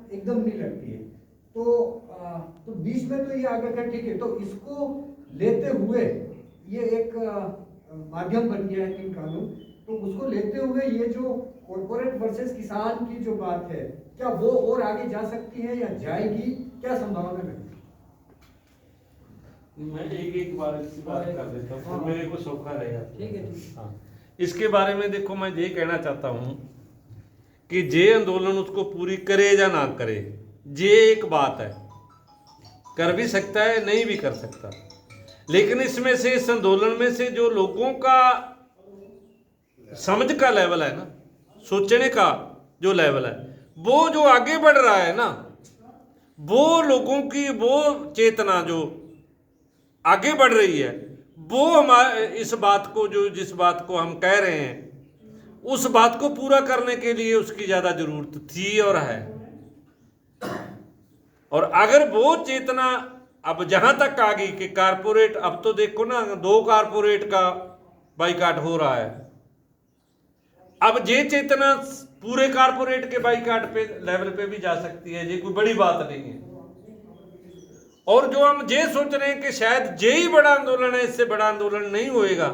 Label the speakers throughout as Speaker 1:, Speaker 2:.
Speaker 1: एकदम नहीं लगती है। तो बीच में तो ये आ गया ठीक है, तो इसको लेते हुए ये एक माध्यम बन गया है 3 कानून, तो उसको लेते हुए ये जो कॉर्पोरेट वर्सेस किसान की जो बात है, क्या वो और आगे जा सकती है या जाएगी, क्या संभावना लगती है?
Speaker 2: मैं एक बार इसकी बात कर देता हूँ,
Speaker 1: हाँ।
Speaker 2: मेरे को सौखा रहेगा।
Speaker 1: ठीक है, ठीक है।
Speaker 2: हाँ, इसके बारे में देखो, मैं ये कहना चाहता हूँ कि जे आंदोलन उसको पूरी करे या ना करे, ये एक बात है, कर भी सकता है नहीं भी कर सकता, लेकिन इसमें से, इस आंदोलन में से जो लोगों का समझ का लेवल है ना, सोचने का जो लेवल है, वो जो आगे बढ़ रहा है ना, वो लोगों की वो चेतना जो आगे बढ़ रही है, वो हमारे इस बात को, जो जिस बात को हम कह रहे हैं, उस बात को पूरा करने के लिए उसकी ज्यादा जरूरत थी और है। और अगर वो चेतना अब जहां तक आ गई कि कारपोरेट, अब तो देखो ना 2 कारपोरेट का बाइकाट हो रहा है, अब ये चेतना पूरे कारपोरेट के बाइकाट पे लेवल पे भी जा सकती है, ये कोई बड़ी बात नहीं है। और जो हम ये सोच रहे हैं कि शायद ये ही बड़ा आंदोलन है, इससे बड़ा आंदोलन नहीं होएगा,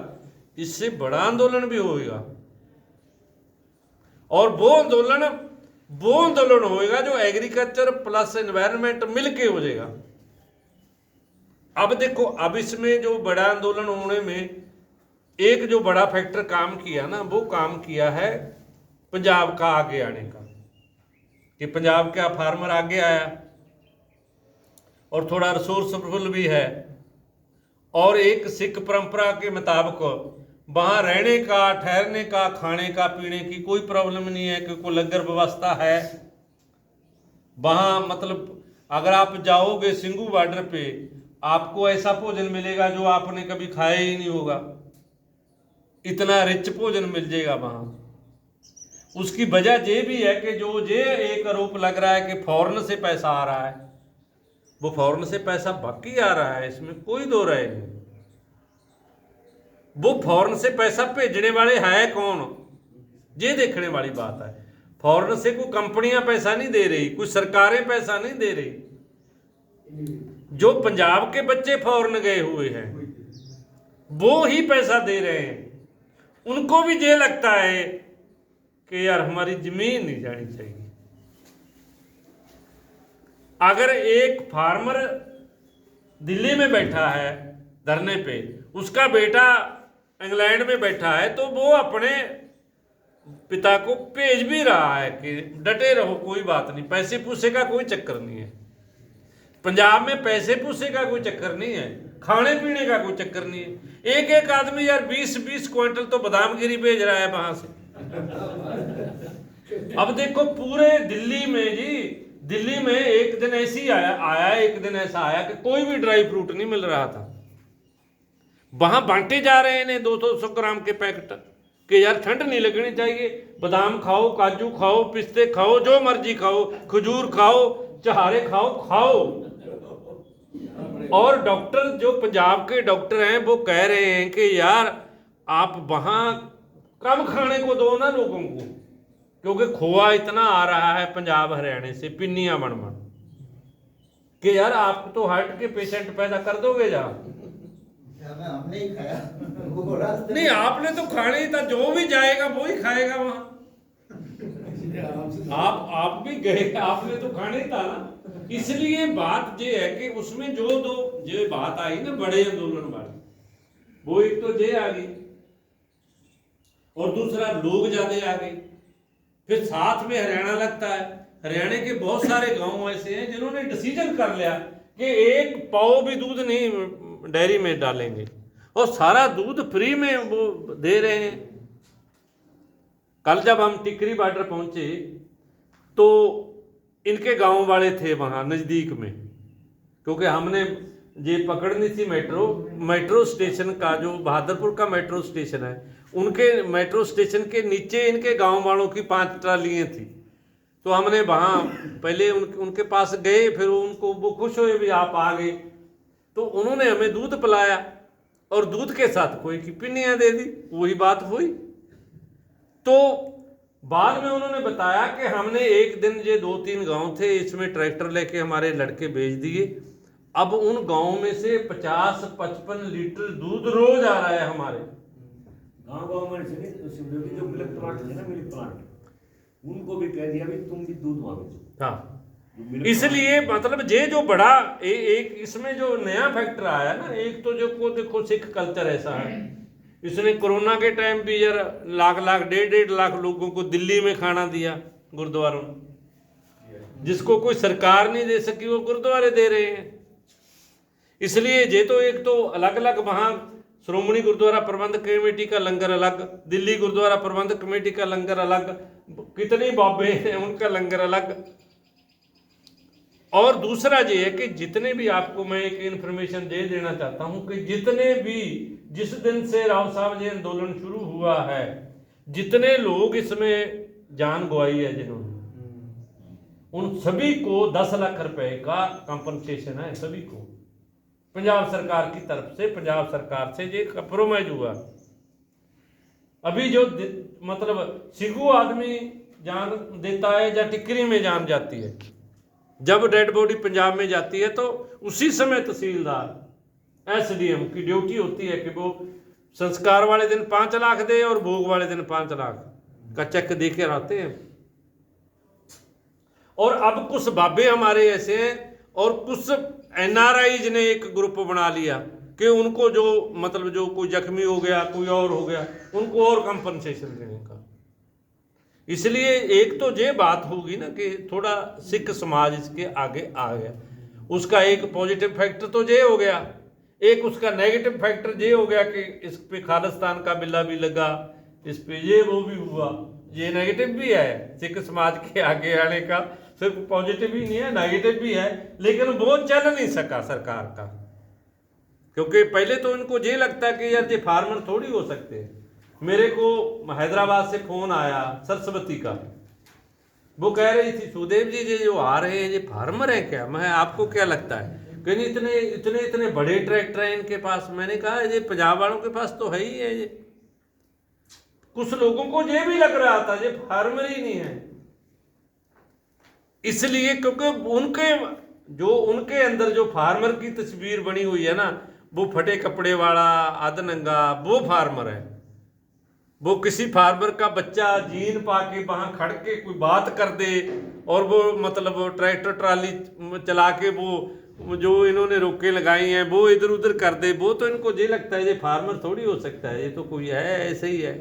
Speaker 2: इससे बड़ा आंदोलन भी होएगा। और वो आंदोलन होएगा जो एग्रीकल्चर प्लस एनवायरनमेंट मिलके हो जाएगा। अब देखो, अब इसमें जो बड़ा आंदोलन होने में एक जो बड़ा फैक्टर काम किया ना, वो काम किया है पंजाब का आगे आने का, कि पंजाब का फार्मर आगे आया और थोड़ा रिसोर्सफुल भी है, और एक सिख परंपरा के मुताबिक वहाँ रहने का, ठहरने का, खाने का, पीने की कोई प्रॉब्लम नहीं है, क्योंकि लंगर व्यवस्था है वहाँ। मतलब अगर आप जाओगे सिंगू बॉर्डर पे, आपको ऐसा भोजन मिलेगा जो आपने कभी खाया ही नहीं होगा, इतना रिच भोजन मिल जाएगा वहाँ। उसकी वजह ये भी है कि जो ये एक आरोप लग रहा है कि फॉरेन से पैसा आ रहा है, वो फॉरेन से पैसा बाकी आ रहा है, इसमें कोई दो राय नहीं। वो फॉरेन से पैसा भेजने वाले है कौन, ये देखने वाली बात है। फॉरेन से कोई कंपनियां पैसा नहीं दे रही, कोई सरकारें पैसा नहीं दे रही, जो पंजाब के बच्चे फॉरेन गए हुए हैं वो ही पैसा दे रहे हैं। उनको भी ये लगता है कि यार हमारी जमीन नहीं जानी चाहिए। अगर एक फार्मर दिल्ली में बैठा है धरने पे, उसका बेटा इंग्लैंड में बैठा है, तो वो अपने पिता को भेज भी रहा है कि डटे रहो, कोई बात नहीं, पैसे पूसे का कोई चक्कर नहीं है। पंजाब में पैसे पूसे का कोई चक्कर नहीं है, खाने पीने का कोई चक्कर नहीं है। एक एक आदमी यार 20-20 क्विंटल तो बादामगिरी भेज रहा है वहां से। अब देखो पूरे दिल्ली में जी, दिल्ली में एक दिन ऐसी आया एक दिन ऐसा आया कि कोई भी ड्राई फ्रूट नहीं मिल रहा था, वहां बांटे जा रहे हैं 200 ग्राम के पैकेट कि यार ठंड नहीं लगनी चाहिए, बादाम खाओ, काजू खाओ, पिस्ते खाओ, जो मर्जी खाओ, खजूर खाओ, चहारे खाओ। और डॉक्टर, जो पंजाब के डॉक्टर हैं, वो कह रहे हैं कि यार आप वहां कम खाने को दो ना लोगों को, क्योंकि खोआ इतना आ रहा है पंजाब हरियाणा से, पिन्नियां बन कि यार आप तो हार्ट के पेशेंट पैदा कर दोगे जहाँ।
Speaker 1: हमने ही खाया
Speaker 2: नहीं, आपने तो खाना ही था, जो भी जाएगा वो ही खाएगा वहां। आप भी गए, आपने तो खाना ही था ना। इसलिए बात ये है कि उसमें जो बात आई ना बड़े आंदोलन वाली, वो एक तो ये आ गई और दूसरा लोग ज्यादा आ गए। फिर साथ में हरियाणा लगता है, हरियाणा के बहुत सारे गांव ऐसे हैं जिन्होंने डिसीजन कर लिया कि एक पाव भी दूध नहीं डेयरी में डालेंगे, और सारा दूध फ्री में वो दे रहे हैं। कल जब हम टिकरी बॉर्डर पहुंचे तो इनके गांव वाले थे वहां नजदीक में, क्योंकि हमने ये पकड़नी थी मेट्रो स्टेशन का, जो बहादुरपुर का मेट्रो स्टेशन है, उनके मेट्रो स्टेशन के नीचे इनके गांव वालों की 5 ट्रालियां थी। तो हमने वहाँ पहले उनके पास गए, फिर उनको वो खुश हुए भी आप आ गए, तो उन्होंने हमें दूध पिलाया और दूध के साथ कोई की पिन्नियाँ दे दी, वही बात हुई। तो बाद में उन्होंने बताया कि हमने एक दिन ये 2-3 गांव थे, इसमें ट्रैक्टर लेके हमारे लड़के भेज दिए। अब उन गांव में से 50-55 लीटर दूध रोज आ रहा है हमारे
Speaker 3: गाँव में से नहीं, जो मिल्क प्लांट थे ना, मिल्क प्लांट, उनको भी कह दिया भी तुम भी दूध वहां बेचो।
Speaker 2: हाँ, इसलिए मतलब ये जो बड़ा एक इसमें जो नया फैक्टर आया ना, एक तो जो को देखो सिख कल्चर ऐसा है, इसने कोरोना के टाइम भी यार लाख 1.5 लाख लोगों को दिल्ली में खाना दिया गुरुद्वारों में, जिसको कोई सरकार नहीं दे सकी वो गुरुद्वारे दे रहे हैं। इसलिए ये तो एक तो अलग अलग वहाँ श्रोमणी गुरुद्वारा प्रबंधक कमेटी का लंगर अलग, दिल्ली गुरुद्वारा प्रबंधक कमेटी का लंगर अलग, कितने बाबे हैं उनका लंगर अलग। और दूसरा ये है कि जितने भी आपको मैं एक इन्फॉर्मेशन दे देना चाहता हूं कि जितने भी जिस दिन से राव साहब जी आंदोलन शुरू हुआ है, जितने लोग इसमें जान गंवाई है जिन्होंने, उन सभी को 10 लाख रुपए का कंपनसेशन है, सभी को पंजाब सरकार की तरफ से, पंजाब सरकार से ये कंप्रोमाइज हुआ। अभी जो मतलब सिगू आदमी जान देता है या टिकरी में जान जाती है, जब डेड बॉडी पंजाब में जाती है तो उसी समय तहसीलदार एसडीएम की ड्यूटी होती है कि वो संस्कार वाले दिन 5 लाख दे और भोग वाले दिन 5 लाख का चेक दे के आते हैं। और अब कुछ बाबे हमारे ऐसे हैं और कुछ एनआरआईज ने एक ग्रुप बना लिया कि उनको जो मतलब जो कोई जख्मी हो गया, कोई और हो गया, उनको और कंपनसेशन देने का। इसलिए एक तो ये बात होगी ना कि थोड़ा सिख समाज इसके आगे आ गया, उसका एक पॉजिटिव फैक्टर तो ये हो गया, एक उसका नेगेटिव फैक्टर ये हो गया कि इस पे खालिस्तान का बिल्ला भी लगा, इस पे ये वो भी हुआ। ये नेगेटिव भी है सिख समाज के आगे आने का, सिर्फ पॉजिटिव ही नहीं है, नेगेटिव भी है, लेकिन वो चल नहीं सका सरकार का, क्योंकि पहले तो इनको ये लगता है कि यार ये फार्मर थोड़ी हो सकते हैं। मेरे को हैदराबाद से फोन आया सरस्वती का, वो कह रही थी सुदेव जी ये जो आ रहे हैं ये फार्मर है क्या? मैं आपको क्या लगता है? कहीं इतने इतने इतने बड़े ट्रैक्टर हैं इनके पास। मैंने कहा ये पंजाब वालों के पास तो है ही है। ये कुछ लोगों को ये भी लग रहा था ये फार्मर ही नहीं है, इसलिए क्योंकि उनके अंदर जो फार्मर की तस्वीर बनी हुई है ना, वो फटे कपड़े वाला आधनंगा वो फार्मर है। वो किसी फार्मर का बच्चा जीन पा के वहां खड़ के कोई बात कर दे और वो मतलब ट्रैक्टर ट्राली चला के वो जो इन्होंने रोके लगाई हैं वो इधर उधर कर दे, वो तो इनको ये लगता है ये फार्मर थोड़ी हो सकता है, ये तो कोई है, ऐसे ही है।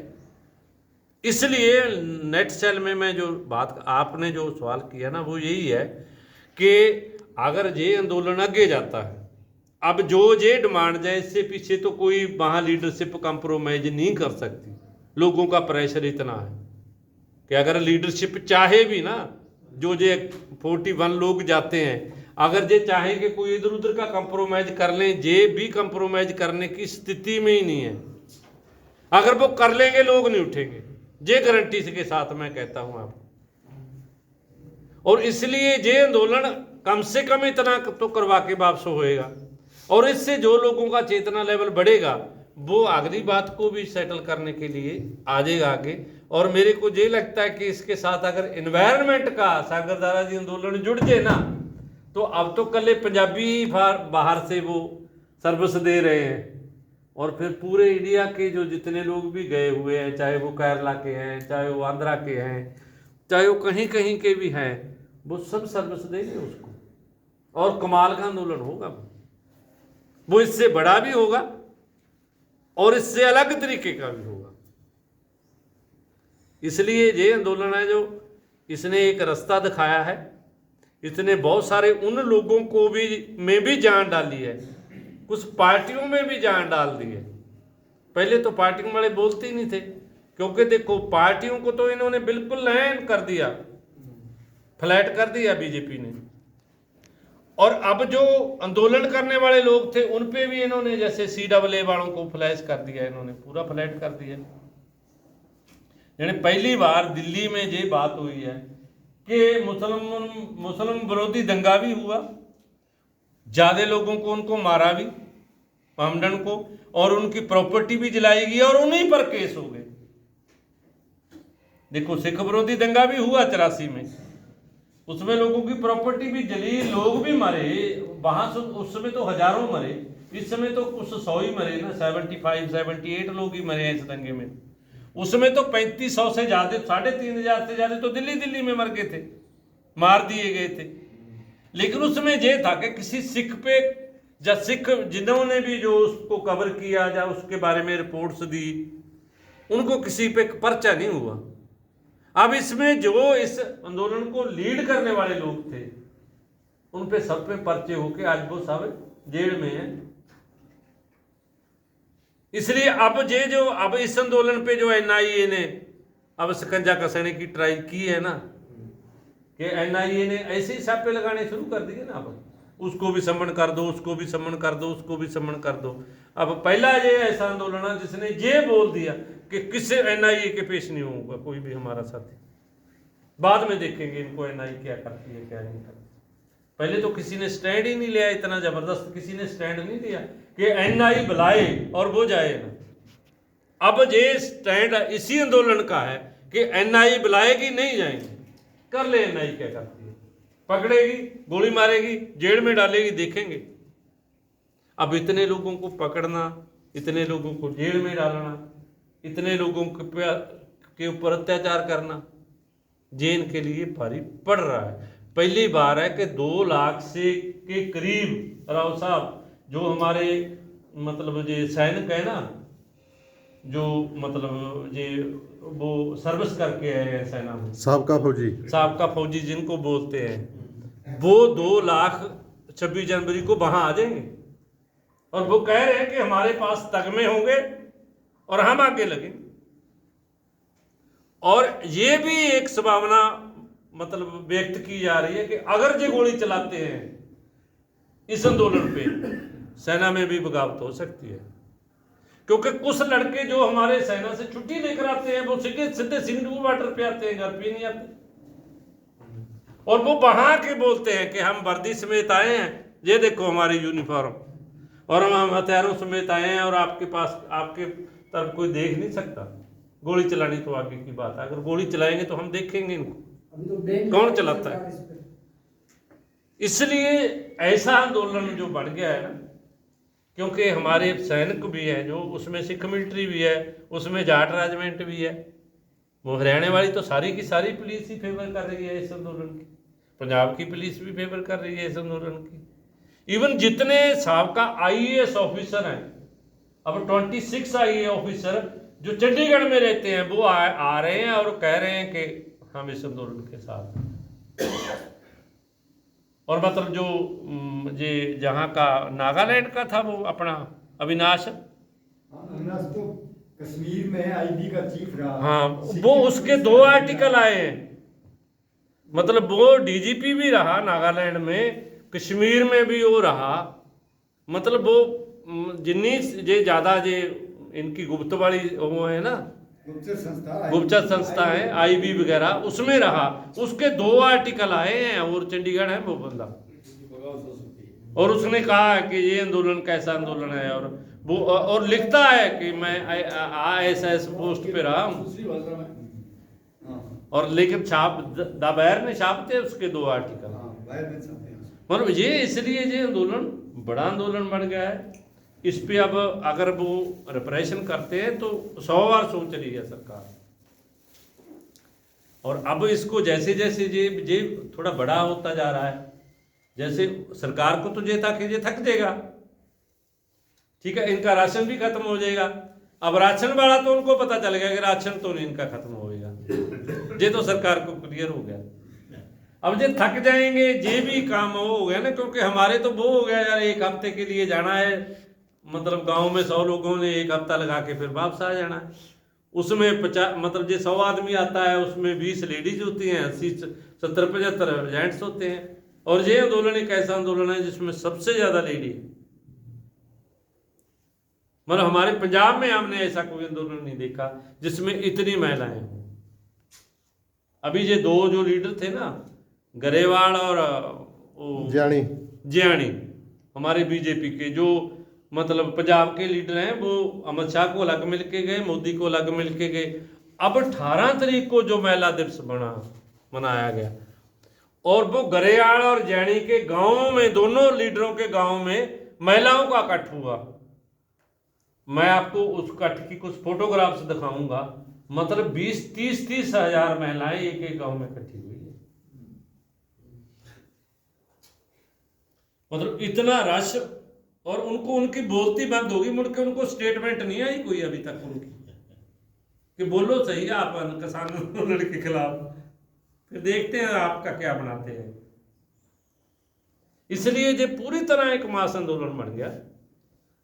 Speaker 2: इसलिए नेट सेल में मैं जो बात आपने जो सवाल किया ना वो यही है कि अगर ये आंदोलन आगे जाता है, अब जो ये डिमांड है इससे पीछे तो कोई वहाँ लीडरशिप कंप्रोमाइज नहीं कर सकती। लोगों का प्रेशर इतना है कि अगर लीडरशिप चाहे भी ना, जो ये 41 लोग जाते हैं, अगर ये चाहे कि कोई इधर उधर का कंप्रोमाइज कर लें, ये भी कंप्रोमाइज करने की स्थिति में ही नहीं है। अगर वो कर लेंगे लोग नहीं उठेंगे, ये गारंटी के साथ मैं कहता हूं आपको। और इसलिए ये आंदोलन कम से कम इतना तो करवा के वापस होएगा, और इससे जो लोगों का चेतना लेवल बढ़ेगा वो अगली बात को भी सेटल करने के लिए आ जाएगा आगे। और मेरे को ये लगता है कि इसके साथ अगर एनवायरनमेंट का सागरदारा जी आंदोलन जुड़ जाए ना, तो अब तो कल पंजाबी ही बाहर से वो सर्विस दे रहे हैं, और फिर पूरे इंडिया के जो जितने लोग भी गए हुए हैं, चाहे वो केरला के हैं, चाहे वो आंध्रा के हैं, चाहे वो कहीं कहीं के भी हैं, वो सब सर्विस देंगे उसको। और कमाल का आंदोलन होगा वो, इससे बड़ा भी होगा और इससे अलग तरीके का भी होगा। इसलिए ये आंदोलन है जो इसने एक रास्ता दिखाया है, इसने बहुत सारे उन लोगों को भी में भी जान डाली है, कुछ पार्टियों में भी जान डाल दी है। पहले तो पार्टियों वाले बोलते ही नहीं थे, क्योंकि देखो पार्टियों को तो इन्होंने बिल्कुल लैंड कर दिया, फ्लैट कर दिया बीजेपी ने। और अब जो आंदोलन करने वाले लोग थे उन पे भी इन्होंने जैसे CAA वालों को फ्लैश कर दिया, इन्होंने पूरा फ्लैट कर दिया। यानी पहली बार दिल्ली में ये बात हुई है कि मुस्लिम विरोधी दंगा भी हुआ, ज्यादा लोगों को उनको मारा भी, पामडन को, और उनकी प्रॉपर्टी भी जलाई गई और उन्हीं पर केस हो गए। देखो सिख विरोधी दंगा भी हुआ 83 में, उसमें लोगों की प्रॉपर्टी भी जली, लोग भी मरे वहां से, उस समय तो हजारों मरे, इस समय तो कुछ 100 ही मरे ना, 78 लोग ही मरे हैं इस दंगे में। उसमें तो 3500 से ज्यादा, 3500 से ज्यादा तो दिल्ली में मर गए थे, मार दिए गए थे। लेकिन उसमें यह था कि किसी सिख पे या सिख जिन्होंने भी जो उसको कवर किया या उसके बारे में रिपोर्ट्स दी, उनको किसी पे पर्चा नहीं हुआ। अब इसमें जो इस आंदोलन को लीड करने वाले लोग थे, उन पे सब पे पर्चे होके आज वो सब जेल में हैं। इसलिए अब इस आंदोलन पे जो एनआईए ने अब शिकंजा कसने की ट्राई की है ना, कि एनआईए ने ऐसे ही छापे लगाने शुरू कर दिए ना, अब उसको भी समन कर दो, उसको भी समन कर दो, उसको भी समन कर दो। अब पहला ये ऐसा आंदोलन है जिसने ये बोल दिया कि किसी एनआईए के पेश नहीं होगा कोई भी हमारा साथी। बाद में देखेंगे इनको एनआईए क्या करती है क्या नहीं करती। पहले तो किसी ने स्टैंड ही नहीं लिया, इतना जबरदस्त किसी ने स्टैंड नहीं लिया कि एनआईए बुलाए और वो जाए ना। अब ये स्टैंड इसी आंदोलन का है कि एनआईए बुलाएगी नहीं जाएंगे, कर ले एनआईए क्या करती है, पकड़ेगी, गोली मारेगी, जेल में डालेगी, देखेंगे। अब इतने लोगों को पकड़ना, इतने लोगों को जेल में डालना, इतने लोगों के ऊपर अत्याचार करना, ये इनके लिए भारी पड़ रहा है। पहली बार है कि 2 लाख से के करीब राव साहब जो हमारे मतलब ये सैनिक है ना, जो मतलब ये वो सर्विस करके आए हैं सेना में, साबका फौजी जिनको बोलते हैं, वो 2 लाख 26 जनवरी को वहां आ जाएंगे और वो कह रहे हैं कि हमारे पास तगमे होंगे और हम आगे लगेंगे। और ये भी एक संभावना मतलब व्यक्त की जा रही है कि अगर ये गोली चलाते हैं इस आंदोलन पे, सेना में भी बगावत हो सकती है। क्योंकि कुछ लड़के जो हमारे सेना से छुट्टी लेकर आते हैं वो सीधे सिंधु बॉर्डर पे आते हैं, घर पे नहीं आते, और वो वहां के बोलते हैं कि हम वर्दी समेत आए हैं, ये देखो हमारी यूनिफॉर्म, और हम हथियारों समेत आए हैं, और आपके पास आपके तरफ कोई देख नहीं सकता। गोली चलानी तो आगे की बात है, अगर गोली चलाएंगे तो हम देखेंगे इनको कौन चलाता है। इसलिए ऐसा आंदोलन जो बढ़ गया है ना, क्योंकि हमारे सैनिक भी है जो, उसमें सिख मिलिट्री भी है, उसमें जाट रेजिमेंट भी है, वो हरियाणा वाली तो सारी की सारी पुलिस ही फेवर कर रही है इस आंदोलन की, पंजाब की पुलिस भी फेवर कर रही है इस आंदोलन की। इवन जितने साबका आईएएस ऑफिसर हैं, अब 26 आईएएस ऑफिसर जो चंडीगढ़ में रहते हैं वो आ रहे हैं और कह रहे हैं कि हम इस आंदोलन के साथ हैं। और मतलब जो ये जहाँ का नागालैंड का था वो अपना अविनाश,
Speaker 4: तो कश्मीर में आईबी का चीफ रहा।
Speaker 2: हाँ, वो उसके 2 आर्टिकल आए हैं, मतलब वो डीजीपी भी रहा नागालैंड में, कश्मीर में भी वो रहा, मतलब वो जिन्नी जे ज्यादा जे इनकी गुप्त वाली वो है ना, गुप्तचर संस्था है आईबी वगैरह, उसमें रहा, उसके 2 आर्टिकल आए हैं और चंडीगढ़ है वो बंदा, और उसने कहा कि ये आंदोलन कैसा आंदोलन है, और वो और लिखता है कि मैं ISS पोस्ट पे रहा हूँ, और लेकिन छाप दाबैर ने छापते उसके 2 आर्टिकल। मतलब ये इसलिए ये आंदोलन बड़ा आंदोलन बन गया है। इस पे अब अगर वो रिप्रेशन करते हैं तो 100 बार सोच रही है सरकार। और अब इसको जैसे जैसे ये थोड़ा बड़ा होता जा रहा है, जैसे सरकार को तो ये था कि ये थक देगा, ठीक है, इनका राशन भी खत्म हो जाएगा। अब राशन वाला तो उनको पता चल गया कि राशन तो नहीं इनका खत्म होएगा, ये तो सरकार को क्लियर हो गया। अब ये थक जाएंगे, ये भी काम हो गया ना, क्योंकि हमारे तो वो हो गया यार, 1 हफ्ते के लिए जाना है, मतलब गांव में 100 लोगों ने 1 हफ्ता लगा के फिर वापस आ जाना है। उसमें 50 मतलब जो 100 आदमी आता है उसमें 20 लेडीज होती हैं, 80 70 75 जेंट्स होते हैं। और ये आंदोलन एक ऐसा आंदोलन है जिसमें सबसे ज्यादा लेडी है। मतलब हमारे पंजाब में हमने ऐसा कोई आंदोलन नहीं देखा जिसमें इतनी महिलाएं हों। अभी ये 2 जो लीडर थे ना, गरेवाल और जियानी हमारे बीजेपी के, जो मतलब पंजाब के लीडर हैं, वो अमित शाह को अलग मिल के गए, मोदी को अलग मिल के गए, अब 18 तारीख को जो महिला दिवस मनाया गया, और वो गरेयाल और जैनी के गांवों में, दोनों लीडरों के गांव में महिलाओं का इकट्ठ हुआ। मैं आपको उस इकट्ठ की कुछ फोटोग्राफ्स दिखाऊंगा। मतलब 20-30 हजार महिलाएं एक एक गांव में इकट्ठी हुई है। मतलब इतना रश, और उनको उनकी बोलती बंद होगी, मुड़ के उनको स्टेटमेंट नहीं आई कोई अभी तक उनकी कि बोलो सही आप किसान आंदोलन के खिलाफ। फिर देखते हैं आपका क्या बनाते हैं। इसलिए ये पूरी तरह एक मास आंदोलन बन गया,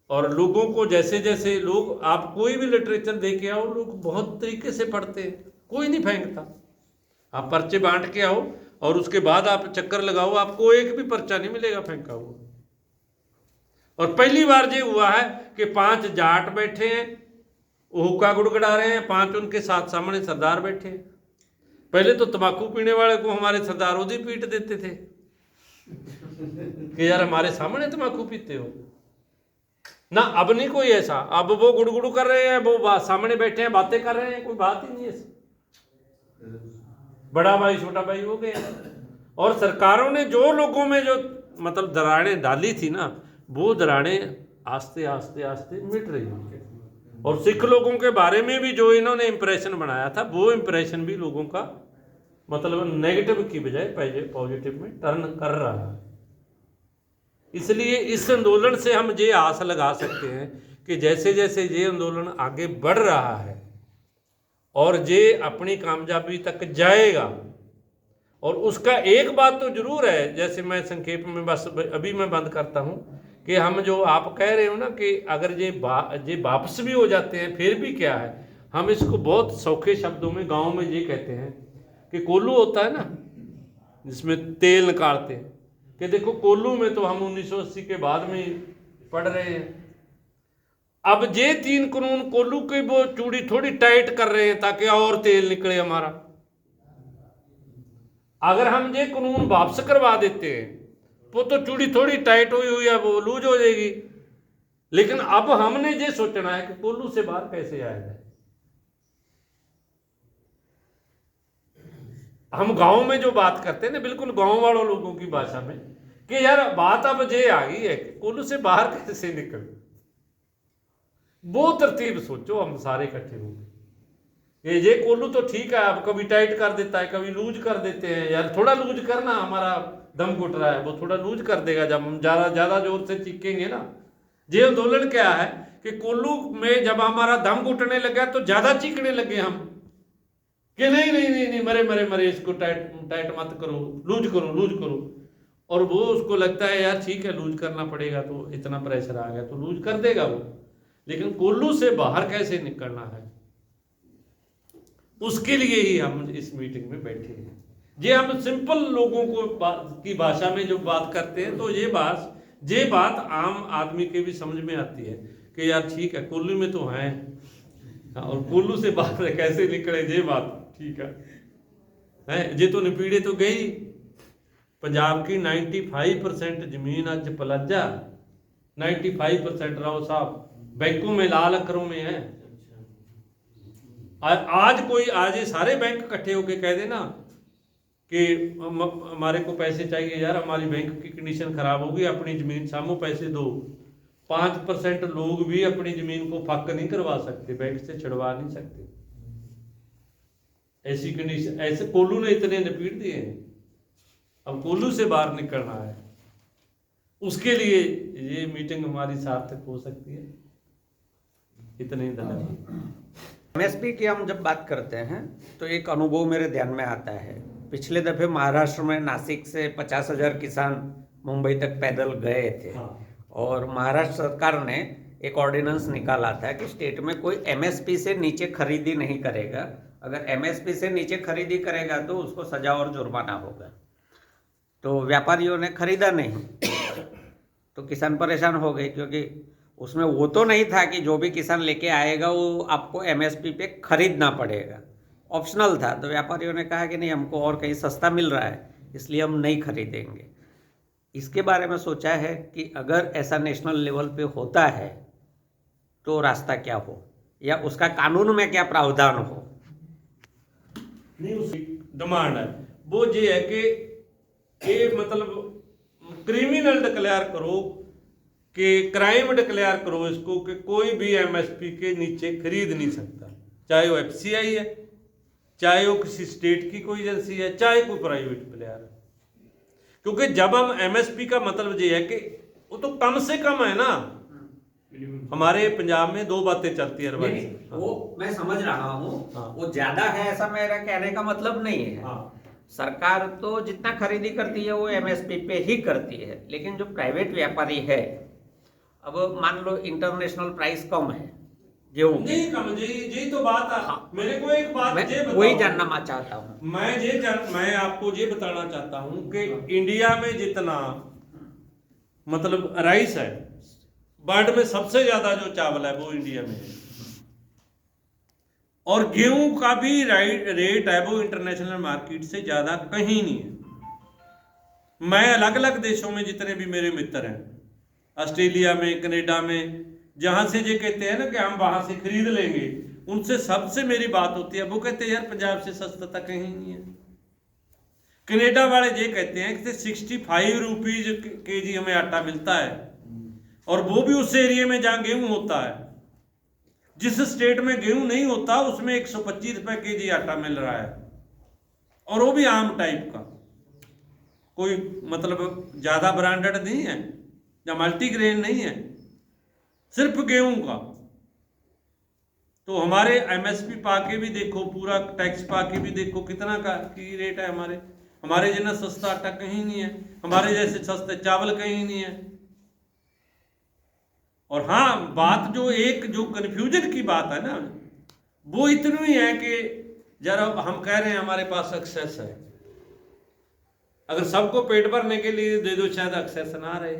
Speaker 2: और लोगों को जैसे जैसे लोग, आप कोई भी लिटरेचर दे के आओ, लोग बहुत तरीके से पढ़ते हैं, कोई नहीं फेंकता। आप पर्चे बांट के आओ और उसके बाद आप चक्कर लगाओ, आपको एक भी पर्चा नहीं मिलेगा फेंका हुआ। और पहली बार ये हुआ है कि 5 जाट बैठे हैं, हुक्का गुड़गुड़ा रहे हैं, 5 उनके साथ सामने सरदार बैठे हैं। पहले तो तंबाकू पीने वाले को हमारे सरदार उदी पीट देते थे कि यार हमारे सामने तंबाकू पीते हो ना। अब नहीं कोई ऐसा, अब वो गुड़गुड़ कर रहे हैं, वो सामने बैठे हैं, बातें कर रहे हैं, कोई बात ही नहीं है। बड़ा भाई छोटा भाई हो गए। और सरकारों ने जो लोगों में जो मतलब दरारें डाली थी ना, वो दरारें आस्ते आस्ते आस्ते मिट रही हैं। और सिख लोगों के बारे में भी जो इन्होंने इंप्रेशन बनाया था, वो इंप्रेशन भी लोगों का मतलब नेगेटिव की बजाय पॉजिटिव में टर्न कर रहा है। इसलिए इस आंदोलन से हम ये आस लगा सकते हैं कि जैसे जैसे ये आंदोलन आगे बढ़ रहा है और ये अपनी कामयाबी तक जाएगा, और उसका एक बात तो जरूर है, जैसे मैं संक्षेप में बस अभी मैं बंद करता हूँ, कि हम जो आप कह रहे हो ना कि अगर ये वापस भी हो जाते हैं फिर भी क्या है, हम इसको बहुत सौखे शब्दों में गांव में ये कहते हैं कि कोल्लू होता है ना जिसमें तेल निकालते हैं, कि देखो कोल्लू में तो हम 1980 के बाद में पढ़ रहे हैं। अब ये 3 कानून कोल्लू की वो चूड़ी थोड़ी टाइट कर रहे हैं ताकि और तेल निकले हमारा। अगर हम ये कानून वापस करवा देते हैं वो तो चूड़ी थोड़ी टाइट हुई हुई है, वो लूज हो जाएगी। लेकिन अब हमने ये सोचना है कि कोल्लू से बाहर कैसे आया जाए। हम गांव में जो बात करते हैं ना, बिल्कुल गांव वालों लोगों की भाषा में, कि यार बात अब ये आ गई है कि कोल्लू से बाहर कैसे निकले। वो तरतीब सोचो हम सारे इकट्ठे होंगे। ये कोल्लू तो ठीक है, अब कभी टाइट कर देता है, कभी लूज कर देते हैं। यार थोड़ा लूज करना, हमारा दम घुट रहा है, वो थोड़ा लूज कर देगा जब हम ज्यादा जोर से चीखेंगे ना। ये आंदोलन क्या है कि कोल्लू में जब हमारा दम घुटने लगा तो ज्यादा चीखने लगे हम कि नहीं नहीं नहीं नहीं मरे मरे मरे, इसको टाइट मत करो, लूज करो लूज करो। और वो उसको लगता है यार ठीक है लूज करना पड़ेगा, तो इतना प्रेशर आ गया तो लूज कर देगा वो। लेकिन कोल्लू से बाहर कैसे निकलना है, उसके लिए ही हम इस मीटिंग में बैठे हैं। ये हम सिंपल लोगों को की भाषा में जो बात करते हैं, तो ये बात आम आदमी के भी समझ में आती है कि यार ठीक है कोल्लू में तो हैं, और कोल्लू से बाहर कैसे निकले, ये बात ठीक है। ये तो निपीड़े तो गई। पंजाब की 95% जमीन अज पलाजा, 95% राव साहब बैंकों में लाल अक्षरों में है। आज ये सारे बैंक इकट्ठे होके कह देना कि हमारे को पैसे चाहिए, यार हमारी बैंक की कंडीशन खराब होगी, अपनी जमीन सामो पैसे दो। 5% लोग भी अपनी जमीन को फक नहीं करवा सकते, बैंक से छुड़वा नहीं सकते। ऐसी कंडीशन, ऐसे कोल्लू ने इतने निपीड़ दिए हैं। अब कोल्लू से बाहर निकलना है, उसके लिए ये मीटिंग हमारी सार्थक हो सकती है। इतने ही धन्यवाद।
Speaker 5: एमएसपी की हम जब बात करते हैं तो एक अनुभव मेरे ध्यान में आता है। पिछले दफे महाराष्ट्र में नासिक से 50,000 किसान मुंबई तक पैदल गए थे, और महाराष्ट्र सरकार ने एक ऑर्डिनेंस निकाला था कि स्टेट में कोई एमएसपी से नीचे खरीदी नहीं करेगा। अगर एमएसपी से नीचे खरीदी करेगा तो उसको सजा और जुर्माना होगा। तो व्यापारियों ने खरीदा नहीं तो किसान परेशान हो गए, क्योंकि उसमें वो तो नहीं था कि जो भी किसान लेके आएगा वो आपको एमएसपी पे खरीदना पड़ेगा, ऑप्शनल था। तो व्यापारियों ने कहा कि नहीं, हमको और कहीं सस्ता मिल रहा है इसलिए हम नहीं खरीदेंगे। इसके बारे में सोचा है कि अगर ऐसा नेशनल लेवल पे होता है तो रास्ता क्या हो, या उसका कानून में क्या प्रावधान हो।
Speaker 3: नहीं उस
Speaker 2: डिमांड है वो ये है कि ये मतलब क्रिमिनल डिक्लेयर करो कि क्राइम डिक्लेयर करो इसको कि कोई भी एमएसपी के नीचे खरीद नहीं सकता, चाहे वो एफसीआई है, चाहे वो किसी स्टेट की कोई एजेंसी है, चाहे कोई प्राइवेट प्लेयर है। क्योंकि जब हम एमएसपी का मतलब ये है कि वो तो कम से कम है ना। हमारे पंजाब में दो बातें चलती है
Speaker 5: नहीं, वो मैं समझ रहा हूँ,
Speaker 2: हाँ।
Speaker 5: वो ज्यादा है ऐसा मेरा कहने का मतलब नहीं है।
Speaker 2: हाँ।
Speaker 5: सरकार तो जितना खरीदी करती है वो एमएसपी पे ही करती है, लेकिन जो प्राइवेट व्यापारी है, अब मान लो इंटरनेशनल प्राइस कम है गेहूं की,
Speaker 2: नहीं कम, यही तो बात है।
Speaker 5: हाँ।
Speaker 2: मेरे को एक बात
Speaker 5: मैं
Speaker 2: ये बताओ,
Speaker 5: वही जानना मैं चाहता हूँ।
Speaker 2: मैं आपको ये बताना चाहता हूँ कि इंडिया में जितना मतलब राइस है, वर्ल्ड में सबसे ज्यादा जो चावल है वो इंडिया में है, और गेहूं का भी रेट है वो इंटरनेशनल मार्केट से ज्यादा कहीं नहीं है। मैं अलग अलग देशों में जितने भी मेरे मित्र हैं, ऑस्ट्रेलिया में, कनाडा में, जहां से ये कहते हैं ना कि हम वहां से खरीद लेंगे, उनसे सबसे मेरी बात होती है, वो कहते हैं यार पंजाब से सस्ता तक कहीं नहीं है। कनाडा वाले ये कहते हैं कि 65 रुपीज केजी हमें आटा मिलता है, और वो भी उस एरिया में जहां गेहूं होता है। जिस स्टेट में गेहूं नहीं होता उसमें 125 रुपए केजी आटा मिल रहा है, और वो भी आम टाइप का, कोई मतलब ज्यादा ब्रांडेड नहीं है या मल्टीग्रेन नहीं है, सिर्फ गेहूं का। तो हमारे एमएसपी पाके भी देखो, पूरा टैक्स पाके भी देखो कितना का की रेट है। हमारे जितना सस्ता आटा कहीं नहीं है, हमारे जैसे सस्ते चावल कहीं नहीं है। और हाँ, बात जो कंफ्यूजन की बात है ना, वो इतनी ही है कि जरा हम कह रहे हैं हमारे पास एक्सेस है, अगर सबको पेट भरने के लिए दे दो शायद एक्सेस ना रहे।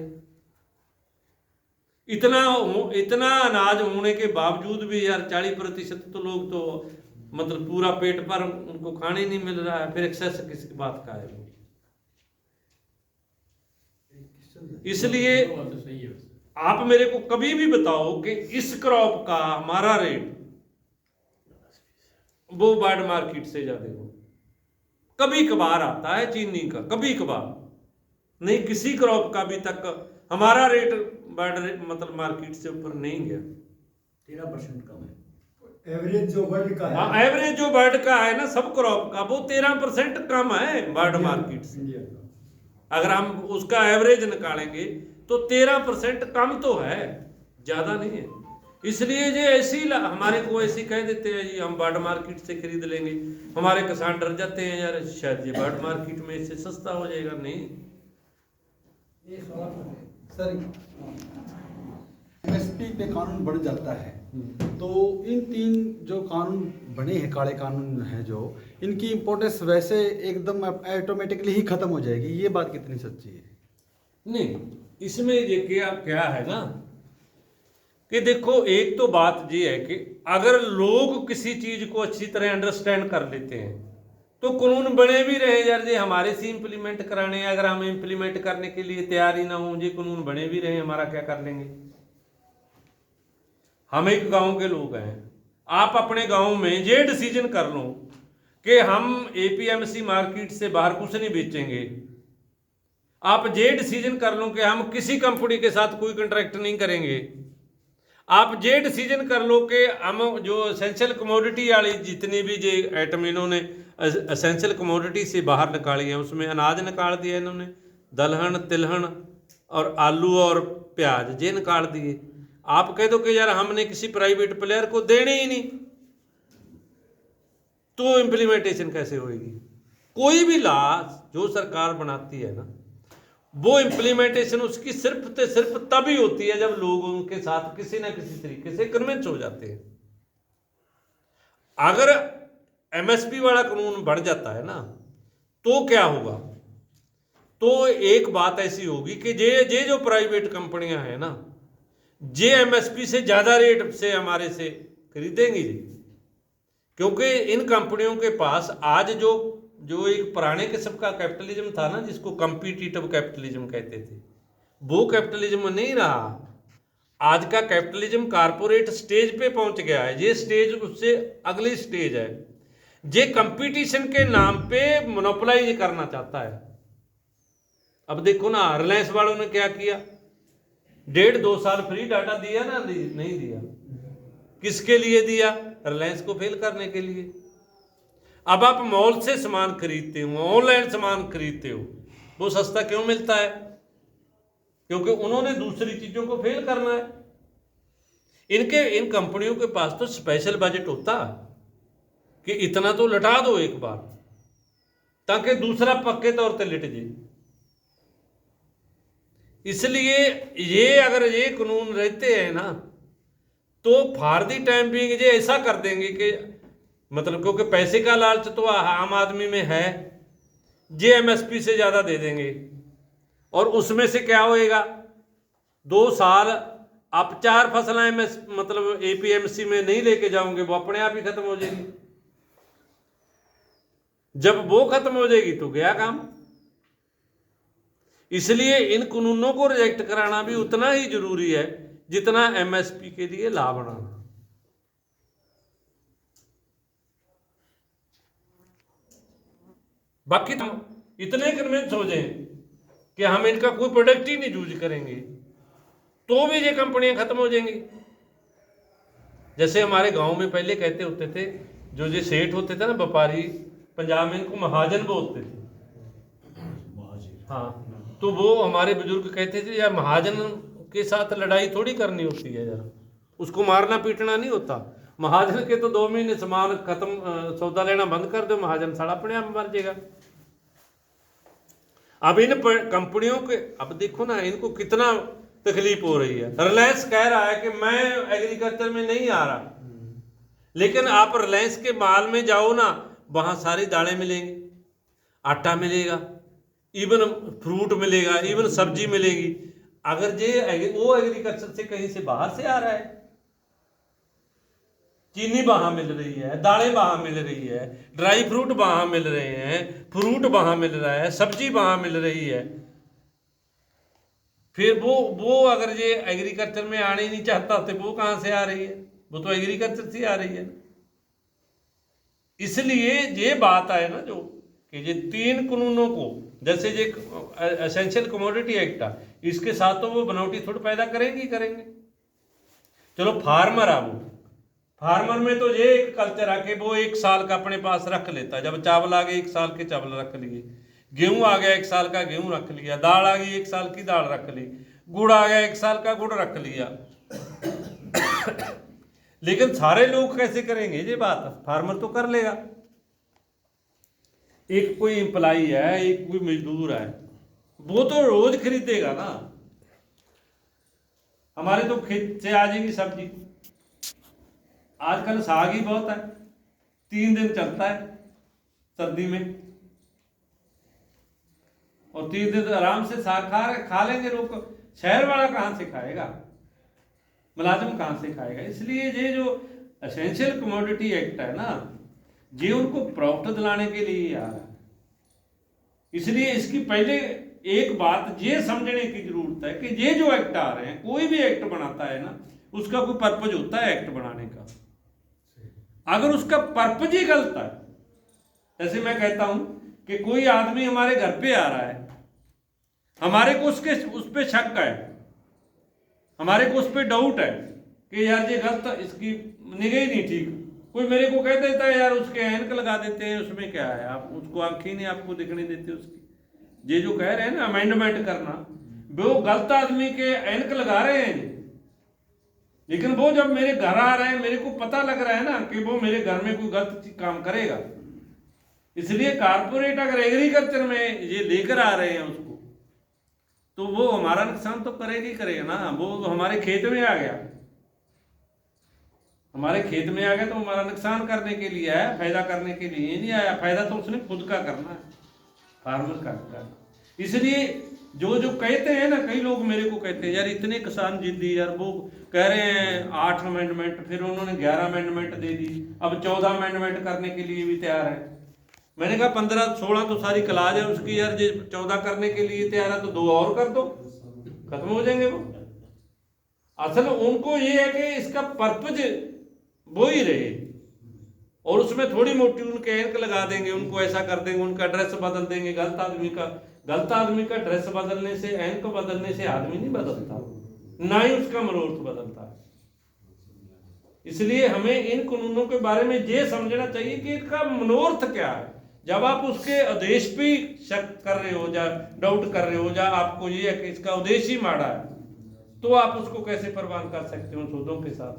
Speaker 2: इतना अनाज होने के बावजूद भी यार 40% तो लोग तो मतलब पूरा पेट भर उनको खाने नहीं मिल रहा है, फिर एक्सेस किस बात का है। इसलिए आप मेरे को कभी भी बताओ कि इस क्रॉप का हमारा रेट वो वर्ल्ड मार्केट से ज्यादा हो। कभी कभार आता है चीनी का, कभी कभार नहीं, किसी क्रॉप का अभी तक हमारा रेट वर्ल्ड मतलब मार्केट से ऊपर नहीं गया।
Speaker 3: 13% कम है
Speaker 4: एवरेज जो वर्ल्ड का है।
Speaker 2: हाँ, एवरेज जो वर्ल्ड का है ना सब क्रॉप का, वो 13% कम है वर्ल्ड मार्केट से।
Speaker 4: इंडिया का
Speaker 2: अगर हम उसका एवरेज निकालेंगे तो 13% कम तो है, ज्यादा नहीं है। इसलिए ये ऐसी हमारे को ऐसी कह देते हैं जी हम वर्ल्ड मार्केट से खरीद लेंगे, हमारे किसान डर जाते हैं यार शायद ये वर्ल्ड मार्केट में इससे सस्ता हो जाएगा। नहीं,
Speaker 1: ये सवाल
Speaker 6: सर, एमएसपी पे कानून बढ़ जाता है तो इन 3 जो कानून बने हैं, काले कानून हैं जो, इनकी इम्पोर्टेंस वैसे एकदम ऑटोमेटिकली ही खत्म हो जाएगी, ये बात कितनी सच्ची है?
Speaker 2: नहीं, इसमें ये क्या है ना कि देखो, एक तो बात ये है कि अगर लोग किसी चीज को अच्छी तरह अंडरस्टैंड कर लेते हैं तो कानून बने भी रहे यार जी हमारे से इंप्लीमेंट कराने, अगर हम इंप्लीमेंट करने के लिए तैयार ही ना हो, जी कानून बने भी रहे हमारा क्या कर लेंगे। हम एक गांव के लोग हैं, आप अपने गांव में ये डिसीजन कर लो कि हम एपीएमसी मार्केट से बाहर कुछ नहीं बेचेंगे, आप ये डिसीजन कर लो कि हम किसी कंपनी के साथ कोई कॉन्ट्रैक्ट नहीं करेंगे, आप ये डिसीजन कर लो कि हम जो एसेंशियल कमोडिटी वाली जितनी भी जो आइटम इन्होंने एसेंशियल कमोडिटी से बाहर निकाली है, उसमें अनाज निकाल दिया इन्होंने, दलहन, तिलहन और आलू और प्याज ये निकाल दिए। आप कह दो कि यार हमने किसी प्राइवेट प्लेयर को देने ही नहीं, तो इम्प्लीमेंटेशन कैसे होगी? कोई भी लॉ जो सरकार बनाती है ना, वो इम्प्लीमेंटेशन उसकी सिर्फ तभी होती है जब लोग उनके साथ किसी ना किसी तरीके से कन्विंस हो जाते हैं। अगर एमएसपी वाला कानून बढ़ जाता है ना तो क्या होगा, तो एक बात ऐसी होगी कि जे जो प्राइवेट कंपनियां हैं ना, जे एमएसपी से ज्यादा रेट से हमारे से खरीदेंगी, क्योंकि इन कंपनियों के पास आज जो एक पुराने किस्म का कैपिटलिज्म था ना, जिसको कॉम्पिटिटिव कैपिटलिज्म कहते थे, वो कैपिटलिज्म नहीं रहा। आज का कैपिटलिज्म कारपोरेट स्टेज पे पहुंच गया है, ये स्टेज उससे अगली स्टेज है। जे कंपटीशन के नाम पे मोनोपोलाइज करना चाहता है। अब देखो ना, रिलायंस वालों ने क्या किया, 1.5-2 साल फ्री डाटा दिया ना, नहीं दिया। किसके लिए दिया? रिलायंस को फेल करने के लिए। अब आप मॉल से सामान खरीदते हो, ऑनलाइन सामान खरीदते हो, वो सस्ता क्यों मिलता है? क्योंकि उन्होंने दूसरी चीजों को फेल करना है। इन कंपनियों के पास तो स्पेशल बजट होता कि इतना तो लटा दो एक बार, ताकि दूसरा पक्के तौर पे लिट जाए। इसलिए ये अगर ये कानून रहते हैं ना, तो फॉर द टाइम बीइंग ये ऐसा कर देंगे कि मतलब, क्योंकि पैसे का लालच तो आम आदमी में है, जे एमएसपी से ज्यादा दे देंगे। और उसमें से क्या होएगा, 2 साल आप 4 फसलें मतलब एपीएमसी में नहीं लेके जाओगे, वो अपने आप ही खत्म हो जाएगी। जब वो खत्म हो जाएगी तो गया काम। इसलिए इन कानूनों को रिजेक्ट कराना भी उतना ही जरूरी है जितना एमएसपी के लिए लाभ बनाना। बाकी तो इतने कन्विंस हो जाए कि हम इनका कोई प्रोडक्ट ही नहीं यूज करेंगे, तो भी ये कंपनियां खत्म हो जाएंगी। जैसे हमारे गांव में पहले कहते होते थे, जो ये सेठ होते थे ना व्यापारी, पंजाब में इनको महाजन बोलते थे। हाँ, तो वो हमारे बुजुर्ग कहते थे यार महाजन के साथ लड़ाई थोड़ी करनी होती है यार, उसको मारना पीटना नहीं होता। महाजन के तो 2 महीने सामान खत्म, सौदा लेना बंद कर दो, महाजन साला अपने आप मर जाएगा। अब इन कंपनियों के, अब देखो ना इनको कितना तकलीफ हो रही है। रिलायंस कह रहा है कि मैं एग्रीकल्चर में नहीं आ रहा, लेकिन आप रिलायंस के माल में जाओ ना, वहां सारी दालें मिलेंगी, आटा मिलेगा, इवन फ्रूट मिलेगा, इवन सब्जी मिलेगी। अगर वो एग्रीकल्चर से कहीं से बाहर से आ रहा है, चीनी वहां मिल रही है, दालें वहां मिल रही है, ड्राई फ्रूट वहां मिल रहे हैं, फ्रूट वहां मिल रहा है, सब्जी वहां मिल रही है, फिर वो अगर ये एग्रीकल्चर में आने ही नहीं चाहता तो वो कहां से आ रही है? वो तो एग्रीकल्चर से आ रही है। इसलिए ये बात है ना, जो कि ये 3 कानूनों को, जैसे ये एसेंशियल कमोडिटी एक्ट है, इसके साथ तो वो बनावटी थोड़ा पैदा करेंगे। चलो फार्मर है, वो फार्मर में तो ये एक कल्चर है कि वो 1 साल का अपने पास रख लेता है। जब चावल आ गए 1 साल के चावल रख लिए, गेहूं आ गया 1 साल का गेहूं रख लिया, दाल आ गई 1 साल की दाल रख ली, गुड़ आ गया 1 साल का गुड़ रख लिया। लेकिन सारे लोग कैसे करेंगे ये बात? फार्मर तो कर लेगा। एक कोई एम्प्लाई है, एक कोई मजदूर है, वो तो रोज खरीदेगा ना। हमारे तो खेत से आ जाएगी सब्जी। आजकल साग ही बहुत है, 3 दिन चलता है सर्दी में, और 3 दिन आराम से साग खा लेंगे लोग। शहर वाला कहां से खाएगा, मुलाजिम कहां से खाएगा? इसलिए ये जो एसेंशियल कमोडिटी एक्ट है ना, ये उनको प्रॉफिट दिलाने के लिए आ रहा है। इसलिए इसकी पहले एक बात ये समझने की जरूरत है कि ये जो एक्ट आ रहे हैं, कोई भी एक्ट बनाता है ना, उसका कोई पर्पज होता है एक्ट बनाने का। अगर उसका पर्पज ही गलत है, जैसे मैं कहता हूं कि कोई आदमी हमारे घर पे आ रहा है, हमारे को उस पे शक है, हमारे को उस पे डाउट है कि यार ये गलत, इसकी निगाह ही नहीं ठीक। कोई मेरे को कह देता है यार उसके ऐनक लगा देते हैं, उसमें क्या है, आप उसको आंखें नहीं आपको दिखने देते उसकी। ये जो कह रहे हैं ना अमेंडमेंट करना, वो गलत आदमी के ऐनक लगा रहे हैं। लेकिन वो जब मेरे घर आ रहे हैं, मेरे को पता लग रहा है ना कि वो मेरे घर में कोई गलत काम करेगा। इसलिए कारपोरेट अगर एग्रीकल्चर में ये लेकर आ रहे हैं उसको, तो वो हमारा नुकसान तो करेगा ना। वो हमारे खेत में आ गया, हमारे खेत में आ गया तो हमारा नुकसान करने के लिए आया, फायदा करने के लिए नहीं आया। फायदा तो उसने खुद का करना है, फार्मर का। इसलिए जो कहते हैं ना, कई लोग मेरे को कहते हैं यार इतने किसान जिद्दी, यार वो कह रहे हैं 8 अमेंडमेंट, फिर उन्होंने 11 अमेंडमेंट दे दी, अब 14 अमेंडमेंट करने के लिए भी तैयार है। मैंने कहा 15-16 तो सारी क्लाज है उसकी, यार जो 14 करने के लिए तैयार है तो 2 और कर दो, खत्म हो जाएंगे वो। असल उनको ये है कि इसका पर्पज वो ही रहे, और उसमें थोड़ी मोटी उनके एंक लगा देंगे, उनको ऐसा कर देंगे, उनका ड्रेस बदल देंगे। गलत आदमी का ड्रेस बदलने से, एंक बदलने से आदमी नहीं बदलता, ना ही उसका मनोर्थ बदलता है। इसलिए हमें इन कानूनों के बारे में ये समझना चाहिए कि इसका मनोर्थ क्या है। जब आप उसके उद्देश्य पे शक कर रहे हो, या डाउट कर रहे हो, या आपको ये है कि इसका उद्देश्य ही माड़ा है, तो आप उसको कैसे प्रवान कर सकते हो? शोधों के साथ,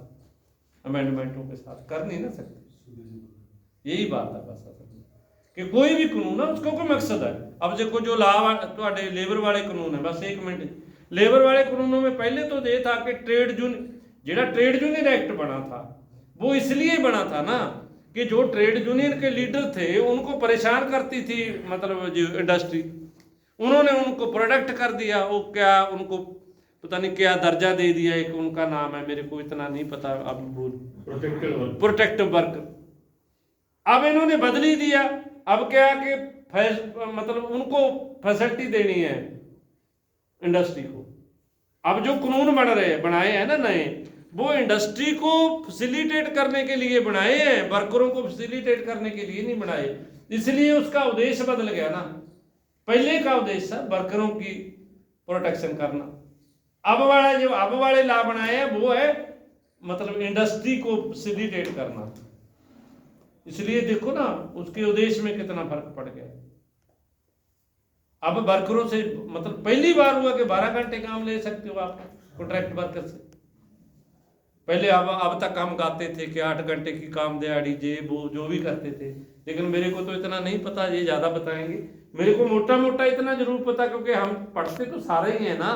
Speaker 2: अमेंडमेंटों के साथ कर नहीं ना सकते। यही बात है बस असल में, कि कोई भी कानून है उसको कोई मकसद है। अब देखो जो ला तो लेबर वाले कानून है, बस एक मिनट, लेबर वाले कानूनों में पहले तो ये था कि ट्रेड यूनियन एक्ट बना था, वो इसलिए बना था ना कि जो ट्रेड यूनियन के लीडर थे उनको परेशान करती थी मतलब जो इंडस्ट्री, उन्होंने उनको प्रोडक्ट कर दिया, वो क्या उनको पता नहीं क्या दर्जा दे दिया, एक उनका नाम है, मेरे को इतना नहीं पता, अब भूल, प्रोटेक्टिव वर्क। अब इन्होंने बदली दिया, अब क्या कि मतलब उनको फैसिलिटी देनी है इंडस्ट्री को। अब जो कानून बनाए हैं ना नए, वो इंडस्ट्री को फैसिलिटेट करने के लिए बनाए हैं, वर्करों को फैसिलिटेट करने के लिए नहीं बनाए। इसलिए उसका उद्देश्य बदल गया ना। पहले का उद्देश्य है वर्करों की प्रोटेक्शन करना, अब वाले ला बनाए हैं वो है मतलब इंडस्ट्री को फैसिलिटेट करना। इसलिए देखो ना उसके उद्देश्य में कितना फर्क पड़ गया। अब वर्करों से मतलब पहली बार हुआ कि 12 घंटे काम ले सकते हो आप कॉन्ट्रैक्ट वर्कर से। पहले अब तक हम गाते थे कि 8 घंटे की काम दिहाड़ी वो जो भी करते थे, लेकिन मेरे को तो इतना नहीं पता, ये ज्यादा बताएंगे। मेरे को मोटा मोटा इतना जरूर पता, क्योंकि हम पढ़ते तो सारे ही हैं ना।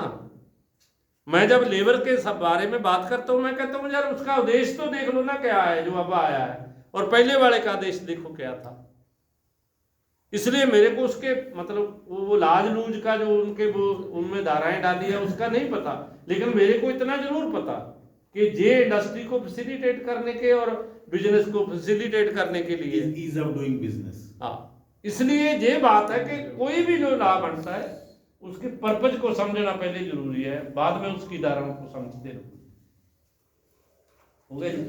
Speaker 2: मैं जब लेबर के सब बारे में बात करता हूँ, मैं कहता हूँ यार उसका उद्देश्य तो देख लो ना क्या है जो अब आया है, और पहले वाले का आदेश देखो क्या था। इसलिए मेरे को उसके मतलब वो लाज लूज का जो उनके वो उनमें धाराएं डाली है उसका नहीं पता, लेकिन मेरे को इतना जरूर पता कि जे इंडस्ट्री को फैसिलिटेट करने के और बिजनेस को फैसिलिटेट करने के लिए,
Speaker 7: ईज ऑफ डूइंग बिजनेस।
Speaker 2: हाँ, इसलिए ये बात है कि कोई भी जो लॉ बनता है उसके पर्पज को समझना पहले जरूरी है, बाद में उसकी धाराओं को समझते रहो। हो गया जी।